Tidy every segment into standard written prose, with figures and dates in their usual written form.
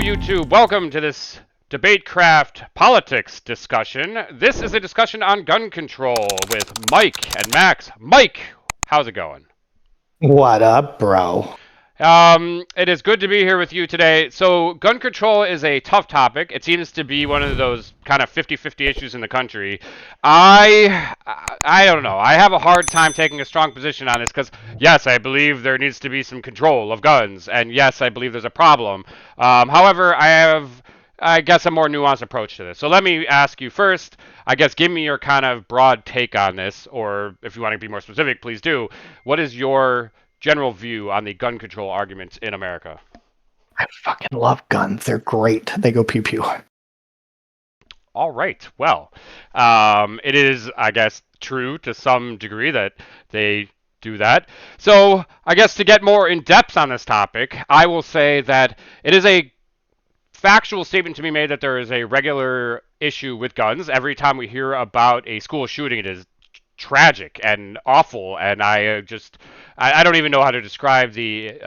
YouTube? Welcome to this DebateCraft politics discussion. This is a discussion on gun control with Mike and Max. Mike, how's it going? What up, bro? It is good to be here with you today. So, gun control is a tough topic. It seems to be one of those kind of 50-50 issues in the country. I don't know. I have a hard time taking a strong position on this because, yes, I believe there needs to be some control of guns, and yes, I believe there's a problem. However, I guess, a more nuanced approach to this. So let me ask you first, I guess, give me your kind of broad take on this, or if you want to be more specific, please do. What is your general view on the gun control argument in America? I fucking love guns. They're great. They go pew pew. All right. Well, it is, I guess, true to some degree that they do that. So I guess to get more in depth on this topic, I will say that it is a factual statement to be made that there is a regular issue with guns. Every time we hear about a school shooting, it is tragic and awful, and I don't even know how to describe the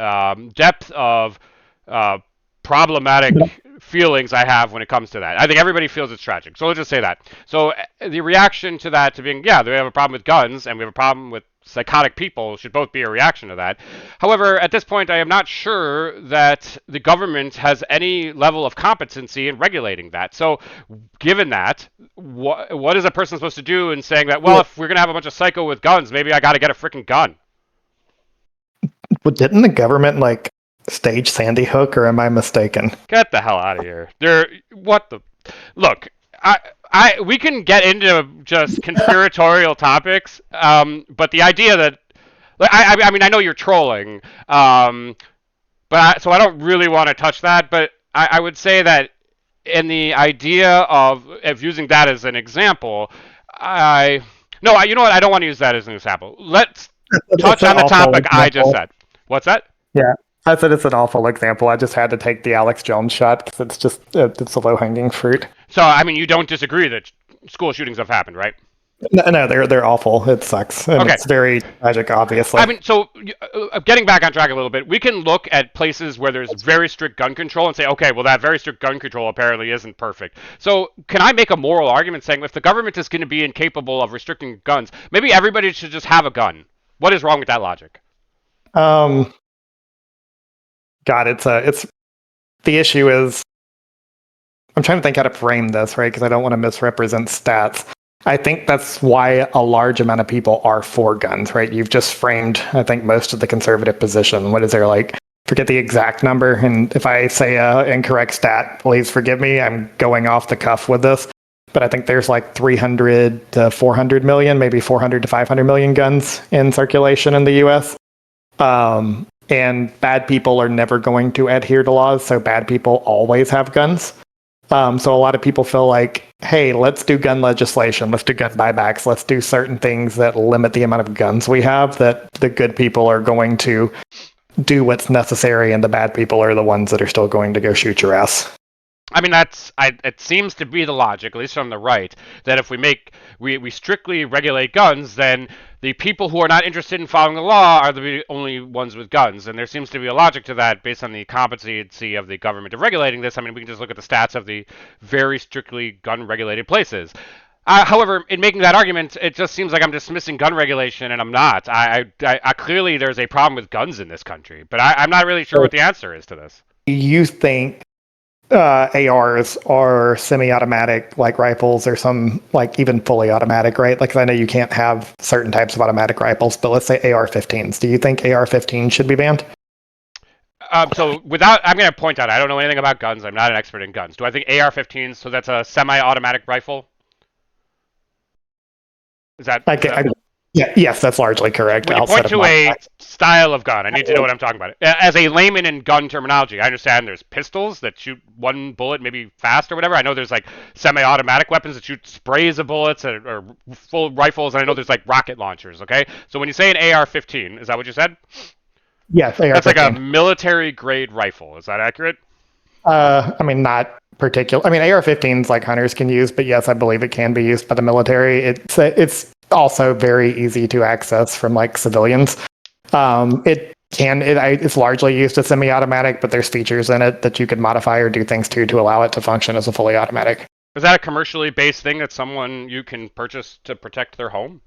depth of problematic feelings I have when it comes to that. I think everybody feels it's tragic, so let's just say that. So the reaction to that, to being, yeah, we have a problem with guns and we have a problem with psychotic people, should both be a reaction to that. However, at this point, I am not sure that the government has any level of competency in regulating that. So, given that, what is a person supposed to do in saying that, well, if we're going to have a bunch of psycho with guns, maybe I got to get a freaking gun? Well, didn't the government stage Sandy Hook, or am I mistaken? Get the hell out of here. Look, we can get into just conspiratorial topics, but the idea that, I mean, I know you're trolling, so I don't really want to touch that, but I would say that in the idea of using that as an example, you know what, I don't want to use that as an example. Let's touch on the topic I just said. What's that? Yeah, I said it's an awful example. I just had to take the Alex Jones shot because it's a low-hanging fruit. So, I mean, you don't disagree that school shootings have happened, right? No, they're awful. It sucks. And okay. It's very tragic, obviously. I mean, so getting back on track a little bit, we can look at places where there's very strict gun control and say, okay, well, that very strict gun control apparently isn't perfect. So can I make a moral argument saying if the government is going to be incapable of restricting guns, maybe everybody should just have a gun? What is wrong with that logic? God, it's the issue is, I'm trying to think how to frame this, right? Because I don't want to misrepresent stats. I think that's why a large amount of people are for guns, right? You've just framed, I think, most of the conservative position. What is there, forget the exact number, and if I say an incorrect stat, please forgive me. I'm going off the cuff with this. But I think there's 300 to 400 million, maybe 400 to 500 million guns in circulation in the U.S. And bad people are never going to adhere to laws, so bad people always have guns. So a lot of people feel like, hey, let's do gun legislation, let's do gun buybacks, let's do certain things that limit the amount of guns we have, that the good people are going to do what's necessary and the bad people are the ones that are still going to go shoot your ass. I mean, it seems to be the logic, at least from the right, that if we strictly regulate guns, then the people who are not interested in following the law are the only ones with guns. And there seems to be a logic to that based on the competency of the government of regulating this. I mean, we can just look at the stats of the very strictly gun-regulated places. However, in making that argument, it just seems like I'm dismissing gun regulation, and I'm not. I clearly, there's a problem with guns in this country, but I'm not really sure what the answer is to this. You think ARs or semi-automatic rifles, or some even fully automatic, right? Because I know you can't have certain types of automatic rifles, but let's say AR-15s. Do you think AR-15 should be banned? I'm going to point out, I don't know anything about guns. I'm not an expert in guns. Do I think AR-15s, so that's a semi-automatic rifle? Is that... Yes, that's largely correct. When you point to a style of gun, I need to know what I'm talking about. As a layman in gun terminology, I understand there's pistols that shoot one bullet maybe fast or whatever. I know there's semi-automatic weapons that shoot sprays of bullets or full rifles, and I know there's rocket launchers, okay? So when you say an AR-15, is that what you said? Yes, AR-15. That's like a military-grade rifle. Is that accurate? I mean, not particular. I mean, AR-15s hunters can use, but yes, I believe it can be used by the military. It's also very easy to access from civilians. It it's largely used as semi-automatic, but there's features in it that you could modify or do things to allow it to function as a fully automatic. Is that a commercially based thing that someone you can purchase to protect their home?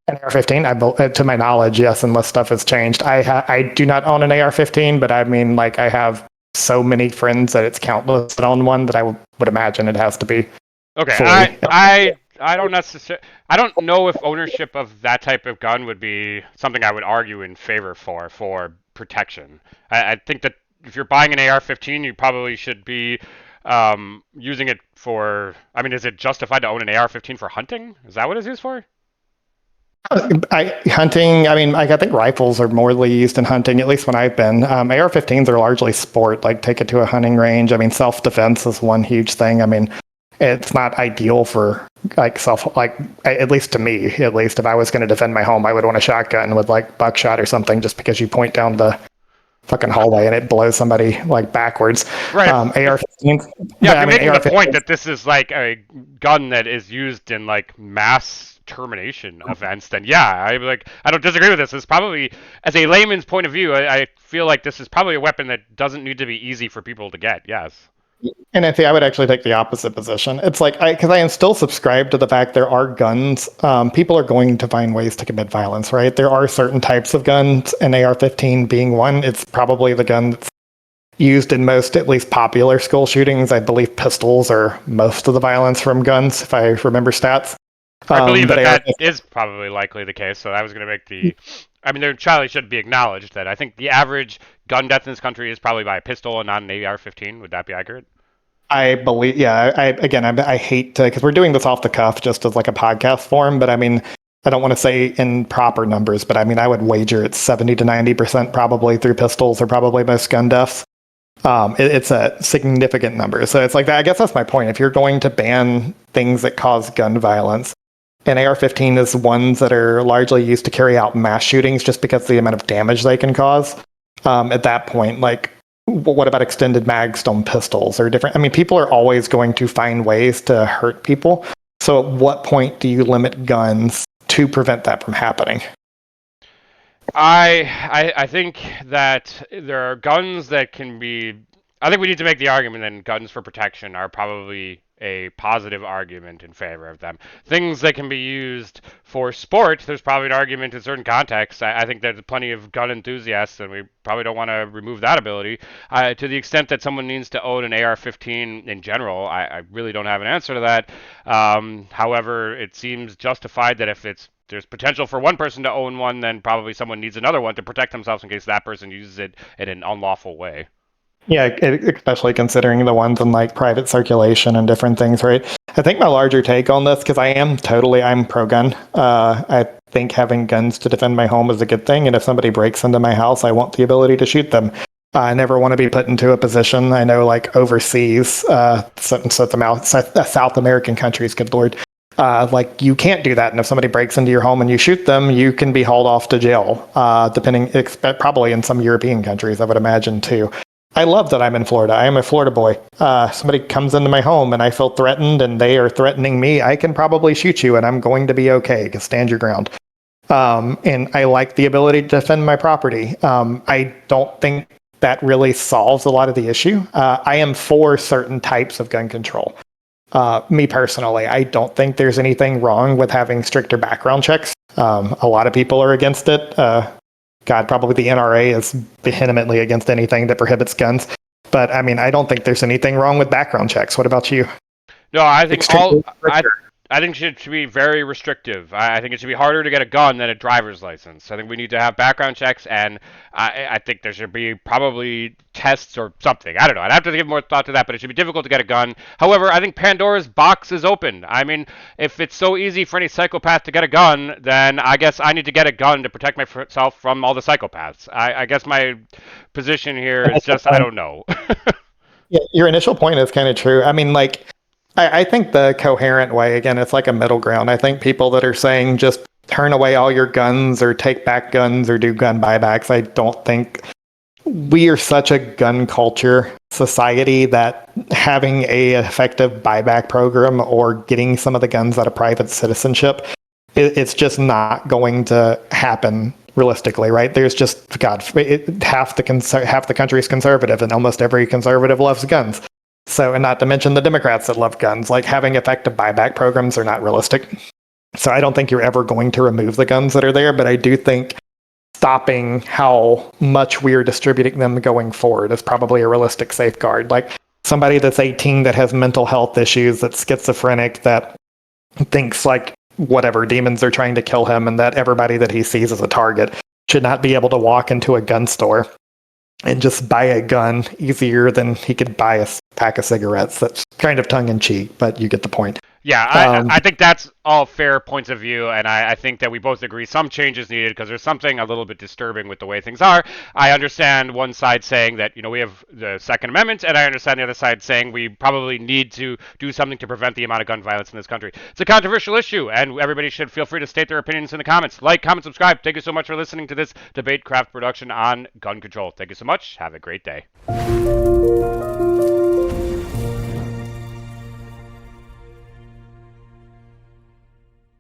An AR-15, to my knowledge, yes, unless stuff has changed. I do not own an AR-15, but I mean, like, I have so many friends that it's countless that own one that I would imagine it has to be Okay, fully. I don't necessarily I don't know if ownership of that type of gun would be something I would argue in favor for protection. I think that if you're buying an AR-15, you probably should be using it for. I mean, is it justified to own an AR-15 for hunting? Is that what it's used for? Hunting, I mean, I think rifles are morely used in hunting, at least when I've been. AR-15s are largely sport, like take it to a hunting range. I mean, self-defense is one huge thing. I mean, it's not ideal for at least to me, at least if I was going to defend my home, I would want a shotgun with like buckshot or something, just because you point down the fucking hallway and it blows somebody like backwards. Right. AR-15s. Yeah, if you're making the point that this is like a gun that is used in like mass termination events, then yeah, I don't disagree with this. It's probably, as a layman's point of view, I feel like this is probably a weapon that doesn't need to be easy for people to get. Yes. And I think I would actually take the opposite position. It's like, because I am still subscribed to the fact there are guns. People are going to find ways to commit violence, right? There are certain types of guns, and AR-15 being one. It's probably the gun that's used in most, at least popular school shootings. I believe pistols are most of the violence from guns, if I remember stats. I believe that is probably likely the case. So I was going to make the. I mean, there Charlie should be acknowledged that I think the average gun death in this country is probably by a pistol and not an AR-15. Would that be accurate? I believe, yeah. I hate to, because we're doing this off the cuff just as like a podcast form, but I mean, I don't want to say in proper numbers, but I mean, I would wager it's 70 to 90% probably through pistols or probably most gun deaths. It's a significant number. So it's like that. I guess that's my point. If you're going to ban things that cause gun violence, and AR-15 is ones that are largely used to carry out mass shootings just because of the amount of damage they can cause. At that point, like, what about extended mag stone pistols or different? I mean, people are always going to find ways to hurt people. So at what point do you limit guns to prevent that from happening? I think that there are guns that can be. I think we need to make the argument that guns for protection are probably a positive argument in favor of them. Things that can be used for sport, there's probably an argument in certain contexts. I think there's plenty of gun enthusiasts, and we probably don't want to remove that ability. To the extent that someone needs to own an AR-15 in general, I really don't have an answer to that. However, it seems justified that if there's potential for one person to own one, then probably someone needs another one to protect themselves in case that person uses it in an unlawful way. Yeah, especially considering the ones in like private circulation and different things, right? I think my larger take on this, because I'm pro-gun. I think having guns to defend my home is a good thing, and if somebody breaks into my house, I want the ability to shoot them. I never want to be put into a position. I know, like overseas, South American countries, good lord, like you can't do that. And if somebody breaks into your home and you shoot them, you can be hauled off to jail. Probably in some European countries, I would imagine too. I love that I'm in Florida. I am a Florida boy. Somebody comes into my home and I feel threatened and they are threatening me. I can probably shoot you and I'm going to be okay. Because stand your ground. And I like the ability to defend my property. I don't think that really solves a lot of the issue. I am for certain types of gun control. Me personally, I don't think there's anything wrong with having stricter background checks. A lot of people are against it. Probably the NRA is vehemently against anything that prohibits guns. But I mean, I don't think there's anything wrong with background checks. What about you? No, I think it should be very restrictive. I think it should be harder to get a gun than a driver's license. I think we need to have background checks, and I think there should be probably tests or something. I don't know. I'd have to give more thought to that, but it should be difficult to get a gun. However, I think Pandora's box is open. I mean, if it's so easy for any psychopath to get a gun, then I guess I need to get a gun to protect myself from all the psychopaths. I guess my position here is just I don't know. Yeah, your initial point is kind of true. I mean, like, I think the coherent way, again, it's like a middle ground. I think people that are saying just turn away all your guns or take back guns or do gun buybacks, I don't think we are such a gun culture society that having a effective buyback program or getting some of the guns out of private citizenship It's just not going to happen realistically, right? There's just half the country is conservative, and almost every conservative loves guns. So, and not to mention the Democrats that love guns, like having effective buyback programs are not realistic. So I don't think you're ever going to remove the guns that are there, but I do think stopping how much we are distributing them going forward is probably a realistic safeguard. Like somebody that's 18 that has mental health issues, that's schizophrenic, that thinks like whatever demons are trying to kill him and that everybody that he sees is a target should not be able to walk into a gun store and just buy a gun easier than he could buy a pack of cigarettes. That's kind of tongue in cheek, but you get the point. Yeah, I think that's all fair points of view, and I think that we both agree some change is needed because there's something a little bit disturbing with the way things are. I understand one side saying that, we have the Second Amendment, and I understand the other side saying we probably need to do something to prevent the amount of gun violence in this country. It's a controversial issue, and everybody should feel free to state their opinions in the comments. Like, comment, subscribe. Thank you so much for listening to this DebateCraft production on gun control. Thank you so much. Have a great day.